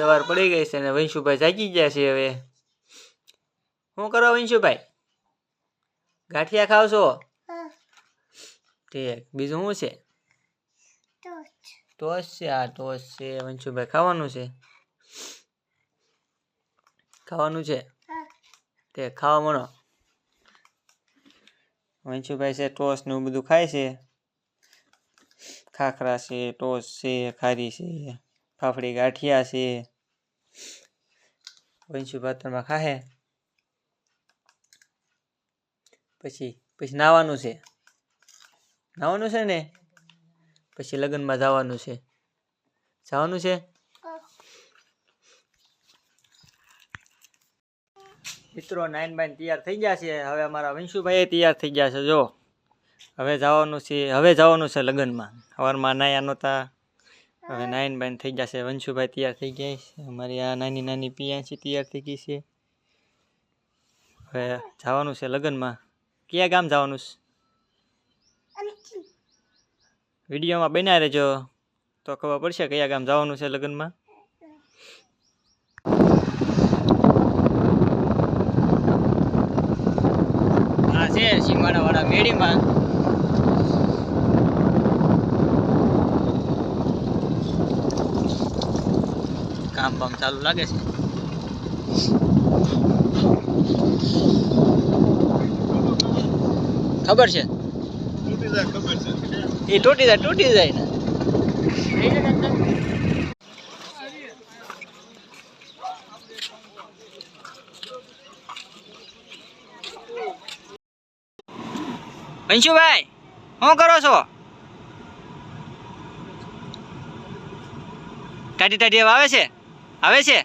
સવાર પડી ગઈ છે ને વંશુભાઈ જાગી ગયા છે હવે. શું કરો વંશુભાઈ? ગાંઠિયા ખાવ છો? ઠીક. બીજું શું છે? ટોસ છે. આ ટોસ છે વંશુભાઈ ખાવાનું છે. ખાવાનું છે તે ખાવા મળો. વંશુભાઈ છે ટોસ ને એવું બધું ખાય છે. ખાખરા છે, ટોસ છે, ખારી છે, ફાફડી ગાંઠિયા છે. વંશુભાઈ અત્યારમાં ખાહે. પછી નાવાનું છે. નાવાનું છે ને પછી લગ્નમાં જવાનું છે. જવાનું છે. મિત્રો નાઈન બાઈન તૈયાર થઈ ગયા છે. હવે અમારા વંશુભાઈ તૈયાર થઈ ગયા છે. જો હવે જવાનું છે લગ્નમાં. સવારમાં નાયા નહોતા. હવે નાઈન બાઈન થઈ ગયા છે. વંશુભાઈ તૈયાર થઈ ગયા છે. અમારી આ નાની નાની પિયાસી તૈયાર થઈ ગઈ છે. હવે જવાનું છે લગ્નમાં. કયા ગામ જવાનું છે? વિડીયોમાં બન્યા રહેજો તો ખબર પડશે કયા ગામ જવાનું છે લગ્નમાં. આ છે સીમાડા વાળા મેળીમાં. કામ બામ ચાલુ લાગે છે. ખબર છે એ તૂટી જાય ને. વંશુભાઈ શું કરો છો? ટાટી આવે છે.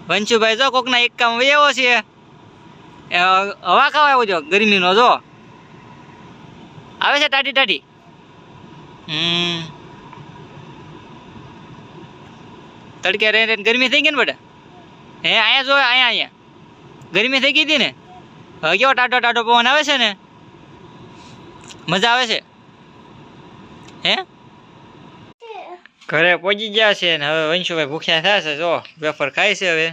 વંશુભાઈ જો કોકના એક કામ વહી આવ્યો છે. હવા ખાવા આવ્યો છો ગરમીનો. જો આવે છે ટાટી. તડકે રહે ગરમી થઈ ગઈ ને બેટા. હે અહીંયા જો અહીંયા ગરમી થઈ ગઈ હતી ને. હવે કેવો ટાટો પવન આવે છે ને. મજા આવે છે. હે ઘરે પહોંચી ગયા છે ને હવે વંશુભાઈ ભૂખ્યા થયા છે. જો વેફર ખાય છે હવે.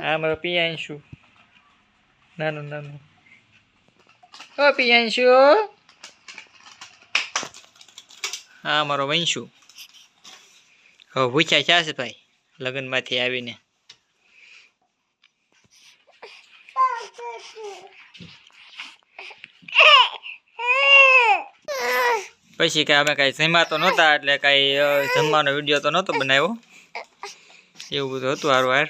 આ મારો પિયાંશુ નાનું. ઓ પિયાંશુ. હા મારો વંશુ હવે ભૂખ્યા થયા છે ભાઈ લગ્નમાંથી આવીને. પછી કે અમે કઈ જમ્યા તો નહોતા એટલે કઈ જમવાનો વિડીયો તો નહોતો બનાવ્યો. એવું બધું હતું હારું.